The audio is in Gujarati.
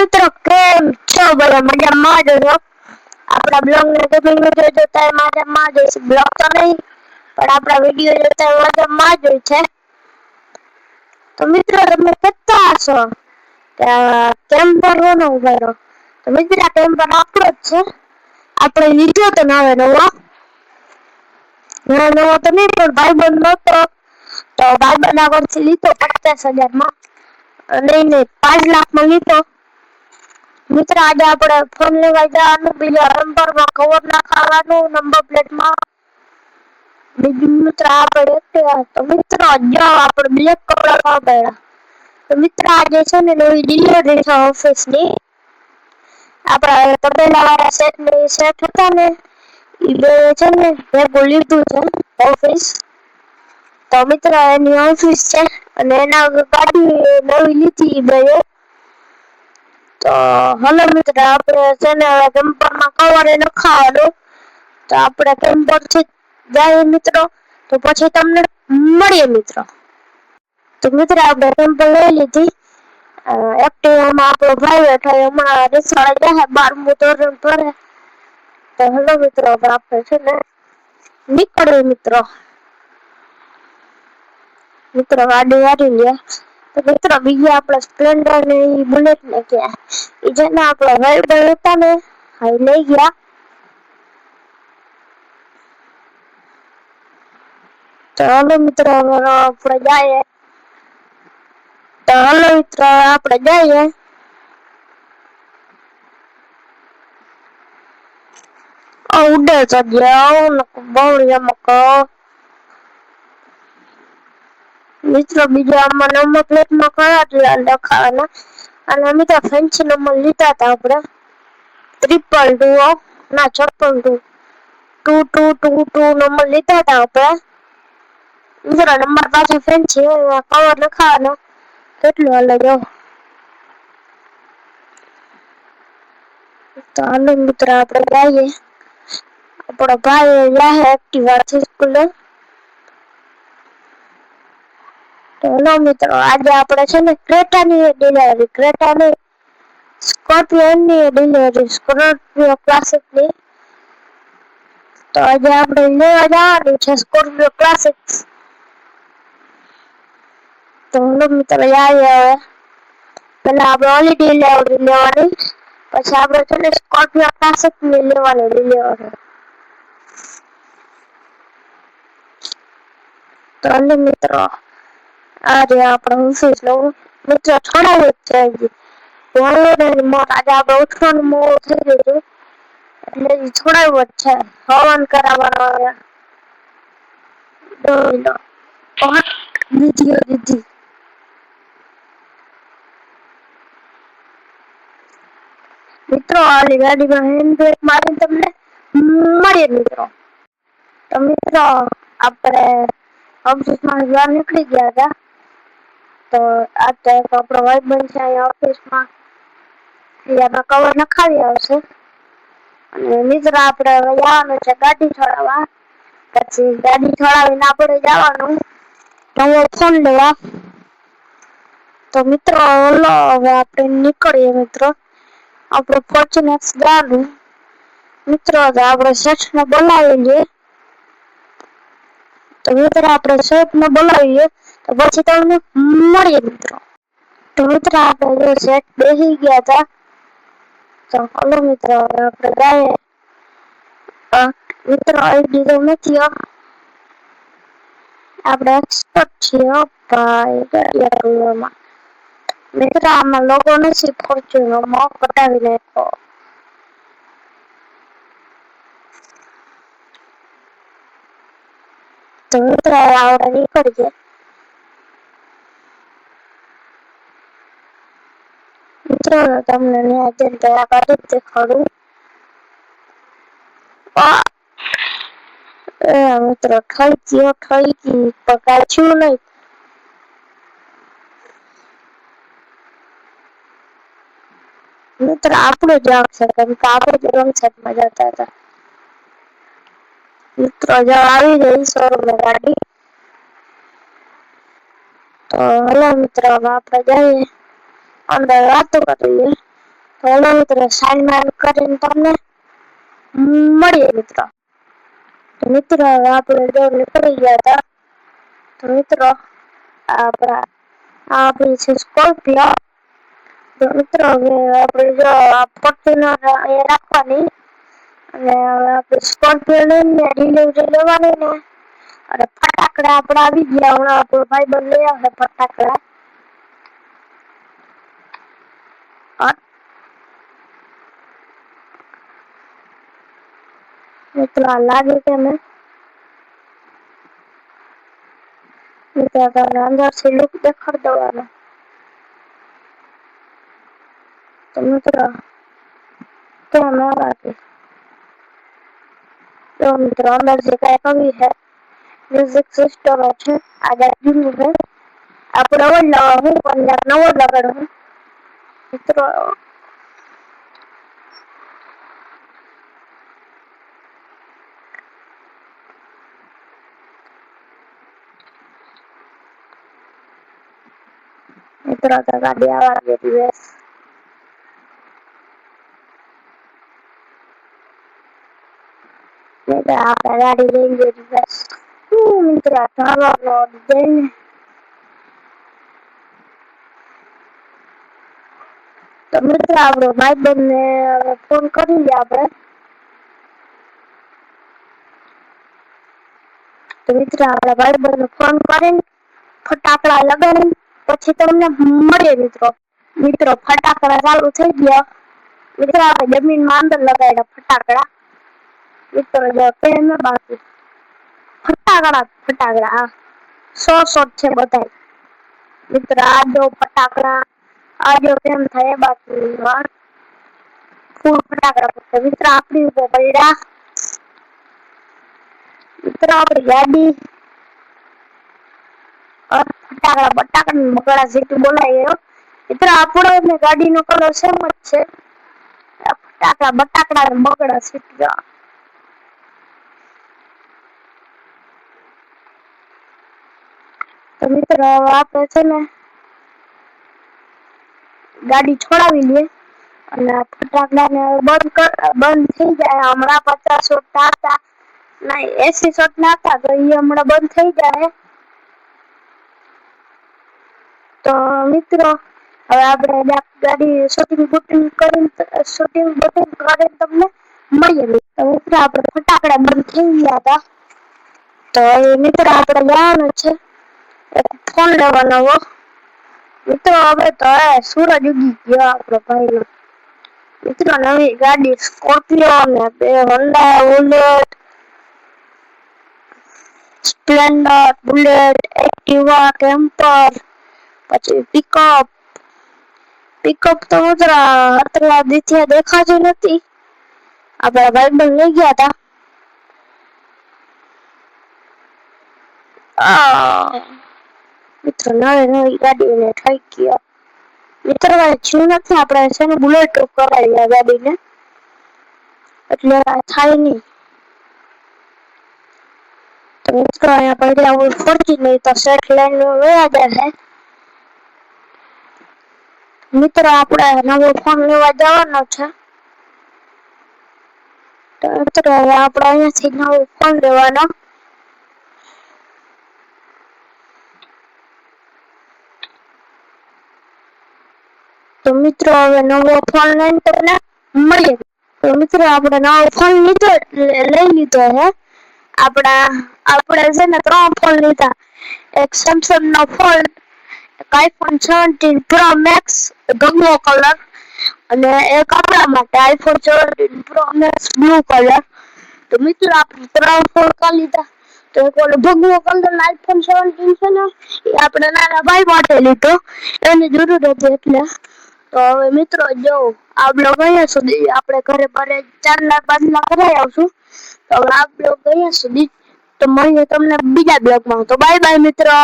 મિત્રો કેમ છો? બધા મજામાં જ છો? આપણા બ્લોગ ને વિડીયો જોતા મજામાં જ છે. બ્લોગ તો નહીં પણ આપણા વિડીયો જોતા મજામાં જ છે. તો મિત્રો તમે કહેતા હશો કે કેમ ભરવાનો ઉભારો? તો મિત્રો આ કેમ પર આપણો જ છે. આપણે લીધો તો નવો તો નહીં પણ ભાઈબંધ નહોતો તો ભાઈબંધ આગળથી લીધો 50,000 માં નહીં 5 લાખમાં લીધો. મિત્ર આજે આપણે ફોન લેવા જવાનું, બીજા નંબરમાં કવર નાખવાનું, નંબર પ્લેટમાં બીજું મિત્ર આપણે તો મિત્રો જો આપણે બ્લેક કપડા ખાવા તો મિત્ર આજે છે ને નવી ડિલિવરી છે ઓફિસની. આપણા તબેલા વાળા સેટ હતા ને એ બે છે ને ભેગું લીધું છે ઓફિસ. તો મિત્ર એની ઓફિસ છે અને એના ગાડી નવી લીધી બે. તો હલો મિત્ર આપણે છે ને જમ્પરમાં કવર નખાવાનું. તો આપણે કેમ્પર થી જાય મિત્રો તો પછી તમને મળીએ મિત્રો. તો મિત્ર આપણે કેમ્પર લઈ લીધી. એક્ટિવામાં આપણો ભાઈ બેઠો હમણાં રિક્ષાવાળા જાય 12મું ધોરણ ભણે. તો હલો મિત્રો આપણે છે ને નીકળીએ મિત્રો. મિત્રો ગાડી વાળી લે તો મિત્રો બીજા આપણે સ્પ્લેન્ડર ને બુલેટ ને ગયા એ જેને આપણે ભાઈ હતા ને હા લઈ ગયા. તો હલો મિત્રો આપણે જઈએ. તો હલો મિત્રો આપણે જઈએ. ઉડે ચડ્યા બહુ મકો મિત્રો બીજા આમાં નંબર પ્લેટમાં કયા લખાવાના અને અમે તો ફેન્સી નંબર લીધા હતા આપણે 222 ના 222 નંબર લીધા હતા આપણે. મિત્રો નંબર પાછો ફેન્સી કવર લખાવાનો કેટલું અલગ તો હાલો મિત્ર આપણે જઈએ. આપણો ભાઈ જાય એક્ટિવાથી સ્કૂલે. તો હલો મિત્રો આજે આપણે છે ને ક્રેટાની સ્કોર્પિયોની ડિલિવરી સ્કોર્પિયો ક્લાસિકની. તો આજે આપણે લેવા જવાનું છે સ્કોર્પિયો ક્લાસિક. તો હલો મિત્રો જઈએ હવે. પેલા આપણે ઓલી ડિલિવરી લેવાની પછી આપણે છે ને સ્કોર્પિયો ક્લાસિક લેવાની ડિલિવરી. તો હલો મિત્રો આ રહ્યા આપણે ઓફિસ નું મિત્રો છોડાવું જ છે હજી. આજે આપણે ઉઠવાનું મોડું થઈ ગયું એટલે છોડાવ્યું જ છે. હવન કરાવવાનો દીધી. મિત્રો આલી ગાડીમાં હેન્ડ બ્રેક મારીને તમને મળીએ મિત્રો. તો મિત્રો આપણે ઓફિસમાં બહાર નીકળી ગયા હતા. તો અત્યારે તો આપણો ભાઈબંધ છે અહીંયા ઓફિસમાં. એમાં કવર નખાવી આવશે અને મિત્ર આપણે હવે જવાનું છે ગાડી છોડાવવા. પછી ગાડી છોડાવીને આપણે જવાનું નવો ફોન લેવા. તો મિત્રો હલો હવે આપણે નીકળીએ મિત્રો. આપણે ફોર્ચ્યુનર જવાનું મિત્રો આપણે શેઠને બોલાવી લઈએ. તો મિત્રો આપણે શેઠને બોલાવીએ તો પછી તમને મળીએ મિત્રો. તો મિત્રો આપણે શેઠ બેસી ગયા હતા. તો હલો મિત્રો આપણે જઈએ. મિત્રો આઈડી તો નથી આપણે એક્સપર્ટ છીએ ભાઈ. મિત્ર આમાં લોગો નથી ફોર્ચ્યુનરમાં કટાવી નાખો. તો મિત્રો આપણે નીકળીએ. મિત્રો તમને ત્યાં ગાડી દેખાડું. મિત્રો ઠઈ ગઈ પકાચ્યું નહીં. મિત્ર આપણું જ આવશે કેમ કે આપણે જ રોંગ સાઈડમાં જતા હતા. મિત્રો જો આવી ગઈ શોરૂમની ગાડી. તો હલો મિત્રો આપણે જઈએ અંદર વાતો કરીએ. હેલો મિત્રો, સાઈન માર કરીને તમને મળીએ મિત્રો. તો મિત્રો હવે આપણે જો નીકળી ગયા હતા. તો મિત્રો આપણી છે સ્કોર્પિયો. તો મિત્રો હવે આપણે જો ફોર્ચ્યુનર રાખવાની અને આપણે સ્કોર્પિયો લઈને ડિલિવરી લેવાની ને અને ફટાકડા આપણે આવી ગયા. હમણાં આપણો ભાઈબંધ લઈ આવશે ફટાકડા. મિત્રો લાગે કે મેં અંદર से लुक देखाड़ देवानो. तो मित्र क्या लागे तो मित्र अंदर से काय कमी है म्यूजिक सिस्टम है आगे जुनू है આપણે અવાજ લાવવા હું પણ નવો લગાડો મિત્રો. મિત્રો તો ગાડી આવા જેવી છે. મિત્રો આપણે ગાડી લઈને જઈ બસ મિત્રો ચાલવાનો જઈને તો મિત્રો આપણો ભાઈબંધને ફોન કરી દઈએ આપણે. તો મિત્રો આપણા ભાઈબંધને ફોન કરીને ફટાકડા લગાડીને પછી તમને મળીએ મિત્રો. મિત્રો ફટાકડા ચાલુ થઈ ગયા. મિત્રો આપણે જમીનમાં અંદર લગાડ્યા ફટાકડા. મિત્રો જો કેમ બાકી ફટાકડા 100 છે બધા. મિત્રો આ જો ફટાકડા આ જો કેમ થાય બાકી ફૂલ ફટાકડા મિત્રો આપણી ઉપર પડ્યા. મિત્રો આપણી ગાડી ફટાકડા મકડા સીટ બોલાય. મિત્રો આપણો ગાડીનો કલર સેમ જ છે. બટાકડા મકડા સીટ. તો મિત્રો આપણે છે ને ગાડી છોડાવી લઈએ અને ફટાકડાને બંધ થઈ જાય. હમણાં 50 શોટ હતા નહીં 80 શોટ ના હતા તો એ હમણાં બંધ થઈ જાય. તો મિત્રો હવે આપણે ગાડી શૂટિંગ કરીને તમને મળીએ. તો મિત્રો આપણે ફટાકડા બંધ થઈ ગયા હતા. તો મિત્રો આપણે જવાનું છે ફોન લેવાનો. મિત્રો હવે તો સૂરજ ઉગી ગયો આપણો ભાઈનો. મિત્રો નવી ગાડી સ્કોર્પિયો ને 2 Honda bullet Splendor bullet Activa camper પછી પિકઅપ તો મિત્રો અત્યાર દીથી દેખાતી નથી. આપણા ભાઈબંધ લઈ ગયા હતા. મિત્રો નવી ગાડીને થઈ ગયો. મિત્રો છું નથી આપણે છે ને બુલેટ કરાવી ગાડીને એટલે થાય નહીં. તો મિત્રો અહીંયા પહેલા હું ફરતી નહીં તો સેટ લાઈન વયા જશે. મિત્રો આપણે નવો ફોન લેવા જવાનો છે. તો મિત્રો હવે આપણે અહીંયાથી નવો ફોન લેવાનો. તો મિત્રો હવે નવો ફોન લઈને તમને મળીએ. તો મિત્રો આપણે નવો ફોન લઈ લીધો હે. આપણે છે ને 3 ફોન લીધા. એક સેમસંગ નો ફોન, એક આઈફોન 17 પ્રો મેક્સ ગગવો કલર અને એક આપણા માટે iPhone 17 pro max blue colour. તો મિત્રો આપણે 3 ફોન કરી લીધા. તો એક ઓલો ભગવો કલર આઈફોન 17 છે ને એ આપણે નાના ભાઈ માટે લીધો. એની જરૂર હતી એટલે. તો હવે મિત્રો જો આ બ્લોગ અહીંયા સુધી. આપણે ઘરે 4-5 કરાવી આવશું. તો હવે આ બ્લોગ અહીંયા સુધી. તો મળીએ તમને બીજા બ્લોગમાં. તો બાય બાય મિત્રો.